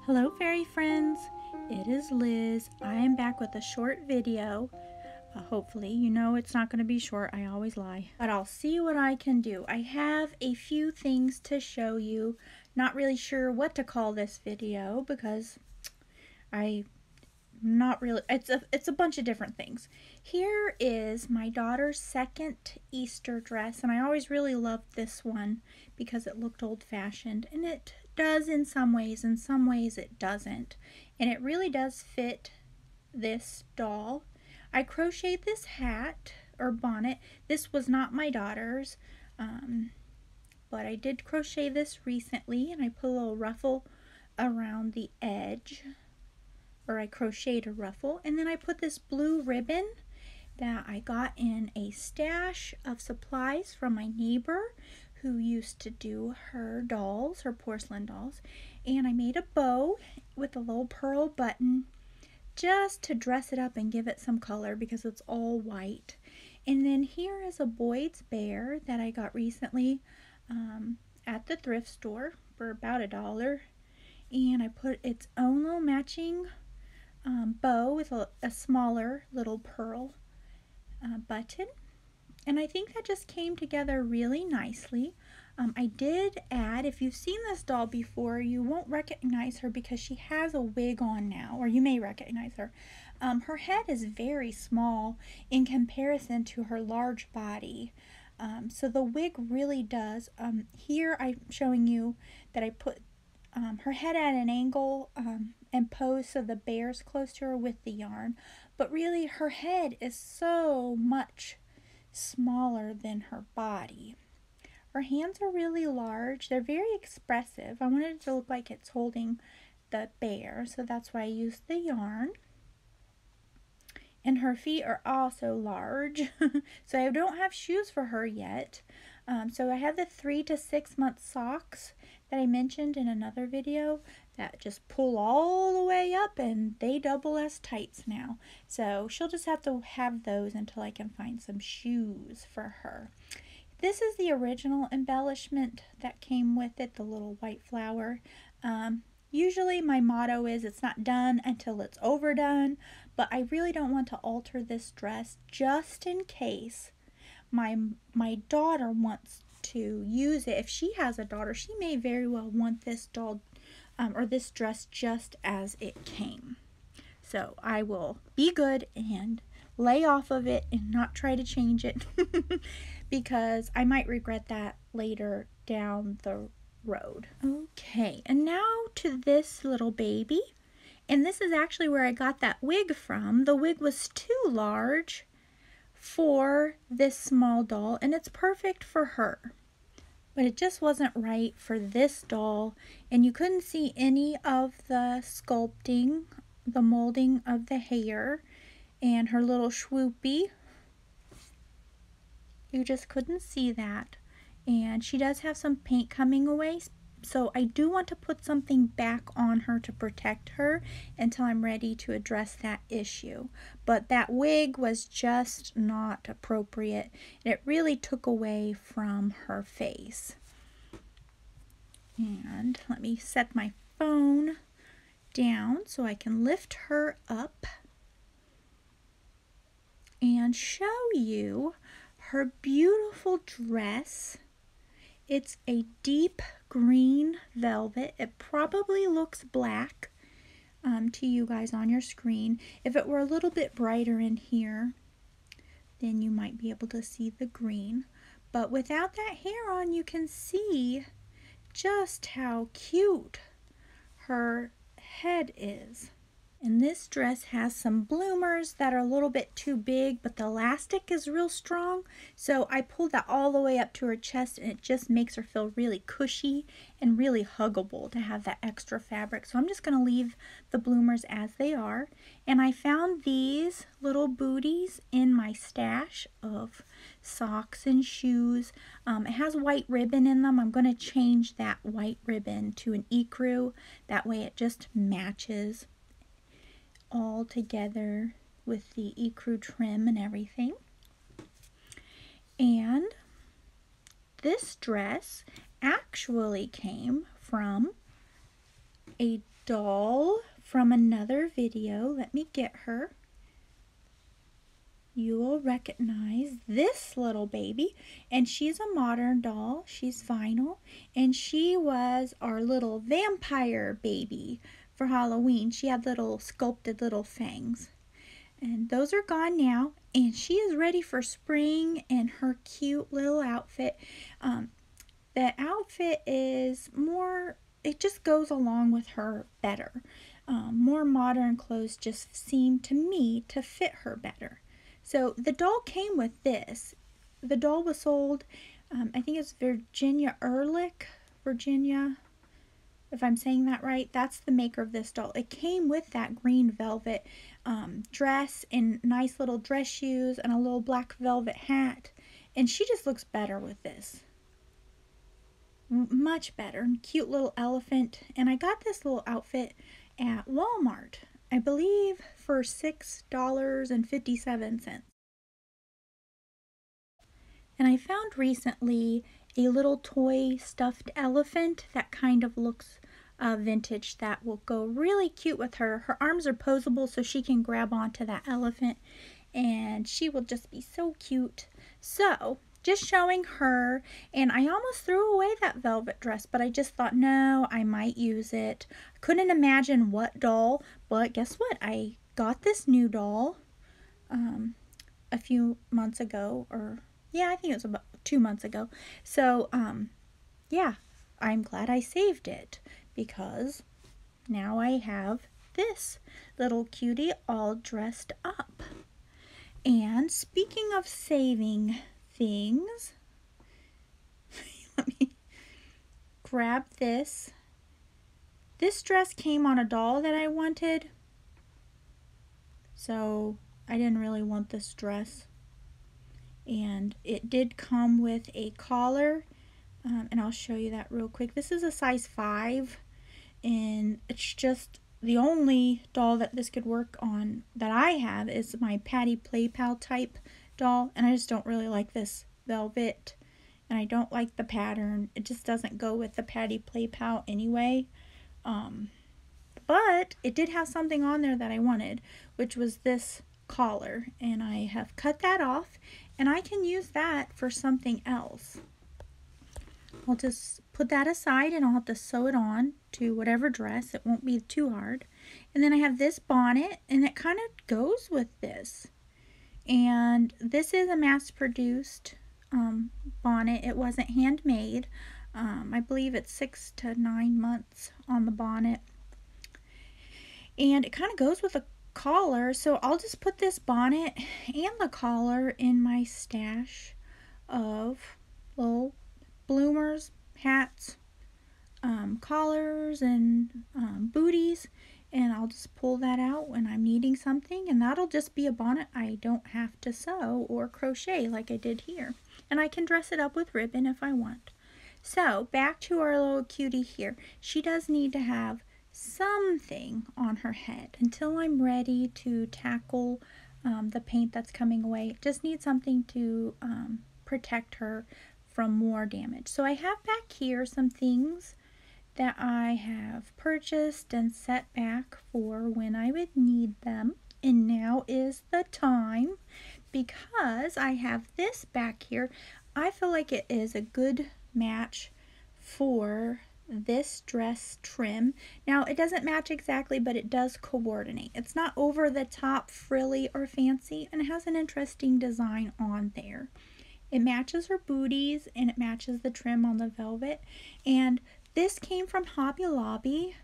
Hello fairy friends, it is Liz. I am back with a short video. Hopefully, you know it's not going to be short, I always lie. But I'll see what I can do. I have a few things to show you. Not really sure what to call this video because it's a bunch of different things. Here is my daughter's second Easter dress, and I always really loved this one because it looked old-fashioned, and it does in some ways it doesn't, and it really does fit this doll. I crocheted this hat or bonnet. This was not my daughter's, but I did crochet this recently, and I put a little ruffle around the edge, or I crocheted a ruffle, and then I put this blue ribbon that I got in a stash of supplies from my neighbor who used to do her dolls, her porcelain dolls, and I made a bow with a little pearl button just to dress it up and give it some color because it's all white. And then here is a Boyd's bear that I got recently at the thrift store for about $1, and I put its own little matching bow with a smaller little pearl button, and I think that just came together really nicely. I did add, if you've seen this doll before, you won't recognize her because she has a wig on now, or you may recognize her. Her head is very small in comparison to her large body, so the wig really does. Here I'm showing you that I put her head at an angle and pose so the bear's close to her with the yarn, but really her head is so much smaller than her body. Her hands are really large. They're very expressive. I wanted it to look like it's holding the bear, so that's why I used the yarn. And her feet are also large. So I don't have shoes for her yet. So I have the 3 to 6 month socks that I mentioned in another video that just pull all the way up, and they double as tights now. So she'll just have to have those until I can find some shoes for her. This is the original embellishment that came with it, the little white flower. Usually my motto is it's not done until it's overdone, but I really don't want to alter this dress just in case my daughter wants to use it. If she has a daughter, she may very well want this doll or this dress just as it came. So I will be good and lay off of it and not try to change it because I might regret that later down the road. Okay, and now to this little baby. And this is actually where I got that wig from. The wig was too large for this small doll, and it's perfect for her. But it just wasn't right for this doll, and you couldn't see any of the sculpting, the molding of the hair, and her little swoopy. You just couldn't see that. And she does have some paint coming away, so I do want to put something back on her to protect her until I'm ready to address that issue. But that wig was just not appropriate. It really took away from her face. And let me set my phone down so I can lift her up and show you her beautiful dress. It's a deep green velvet. It probably looks black to you guys on your screen. If it were a little bit brighter in here, then you might be able to see the green. But without that hair on, you can see just how cute her head is. And this dress has some bloomers that are a little bit too big, but the elastic is real strong. So I pulled that all the way up to her chest, and it just makes her feel really cushy and really huggable to have that extra fabric. So I'm just going to leave the bloomers as they are. And I found these little booties in my stash of socks and shoes. It has white ribbon in them. I'm going to change that white ribbon to an ecru. That way it just matches all together with the ecru trim and everything. And this dress actually came from a doll from another video. Let me get her. You will recognize this little baby, and she's a modern doll. She's vinyl, and she was our little vampire baby for Halloween. She had little sculpted little fangs, and those are gone now, and she is ready for spring in her cute little outfit. The outfit is more, it just goes along with her better. More modern clothes just seem to me to fit her better. So the doll came with this. The doll was sold, I think it's Virginia Ehrlich, Virginia, if I'm saying that right. That's the maker of this doll. It came with that green velvet dress and nice little dress shoes and a little black velvet hat. And she just looks better with this. Much better. Cute little elephant. And I got this little outfit at Walmart, I believe for $6.57. And I found recently a little toy stuffed elephant that kind of looks vintage that will go really cute with her. Her arms are posable so she can grab onto that elephant and she will just be so cute. So just showing her, and I almost threw away that velvet dress, but I just thought, no, I might use it. I couldn't imagine what doll, but guess what? I got this new doll a few months ago, or yeah, I think it was about 2 months ago. So, yeah, I'm glad I saved it because now I have this little cutie all dressed up. And speaking of saving things, let me grab this. This dress came on a doll that I wanted, so I didn't really want this dress. And it did come with a collar, and I'll show you that real quick. This is a size 5, and it's just the only doll that this could work on that I have is my Patty Play Pal type doll, and I just don't really like this velvet, and I don't like the pattern. It just doesn't go with the Patty Play Pal anyway. But it did have something on there that I wanted, which was this collar, and I have cut that off, and I can use that for something else. I'll just put that aside and I'll have to sew it on to whatever dress. It won't be too hard. And then I have this bonnet, and it kind of goes with this. And this is a mass-produced bonnet. It wasn't handmade. I believe it's 6 to 9 months on the bonnet. And it kind of goes with a collar, so I'll just put this bonnet and the collar in my stash of little bloomers, hats, collars, and booties, and I'll just pull that out when I'm needing something, and that'll just be a bonnet I don't have to sew or crochet like I did here. And I can dress it up with ribbon if I want. So back to our little cutie here. She does need to have something on her head until I'm ready to tackle the paint that's coming away. Just need something to protect her from more damage. So I have back here some things that I have purchased and set back for when I would need them, and now is the time because I have this back here. I feel like it is a good match for this dress trim. Now it doesn't match exactly, but it does coordinate. It's not over the top, frilly, or fancy, and it has an interesting design on there. It matches her booties and it matches the trim on the velvet. And this came from Hobby Lobby,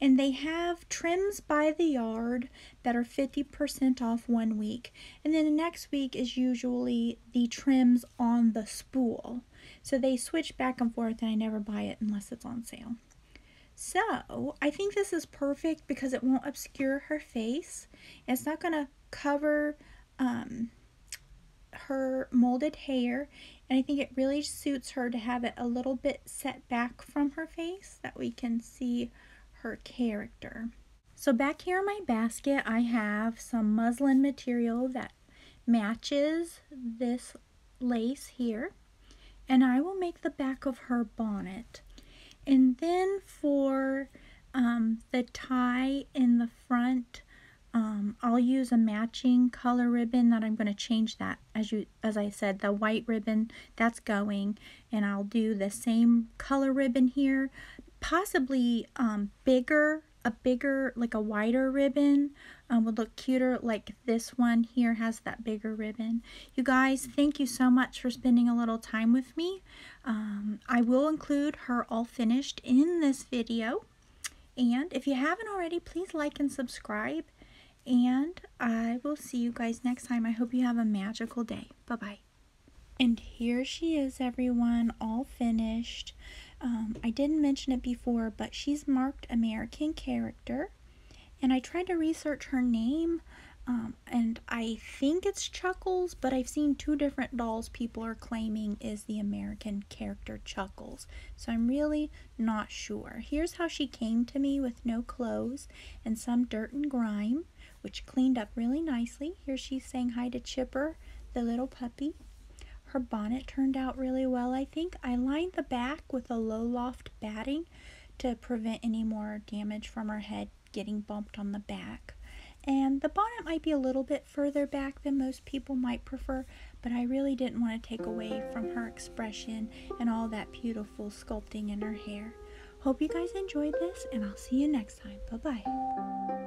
and they have trims by the yard that are 50% off 1 week, and then the next week is usually the trims on the spool. So they switch back and forth, and I never buy it unless it's on sale. So I think this is perfect because it won't obscure her face. It's not going to cover her molded hair, and I think it really suits her to have it a little bit set back from her face that we can see her character. So back here in my basket I have some muslin material that matches this lace here, and I will make the back of her bonnet. And then for The tie in the front, I'll use a matching color ribbon that I'm going to change that. As I said, the white ribbon, that's going. And I'll do the same color ribbon here. Possibly a bigger, like a wider ribbon would look cuter, like this one here has that bigger ribbon. You guys, thank you so much for spending a little time with me. I will include her all finished in this video. And if you haven't already, please like and subscribe. And I will see you guys next time. I hope you have a magical day. Bye-bye. And here she is, everyone, all finished. I didn't mention it before, but she's marked American character. And I tried to research her name, and I think it's Chuckles, but I've seen two different dolls people are claiming is the American character Chuckles. So I'm really not sure. Here's how she came to me with no clothes and some dirt and grime, which cleaned up really nicely. Here she's saying hi to Chipper, the little puppy. Her bonnet turned out really well, I think. I lined the back with a low loft batting to prevent any more damage from her head getting bumped on the back. And the bonnet might be a little bit further back than most people might prefer, but I really didn't want to take away from her expression and all that beautiful sculpting in her hair. Hope you guys enjoyed this, and I'll see you next time. Bye-bye.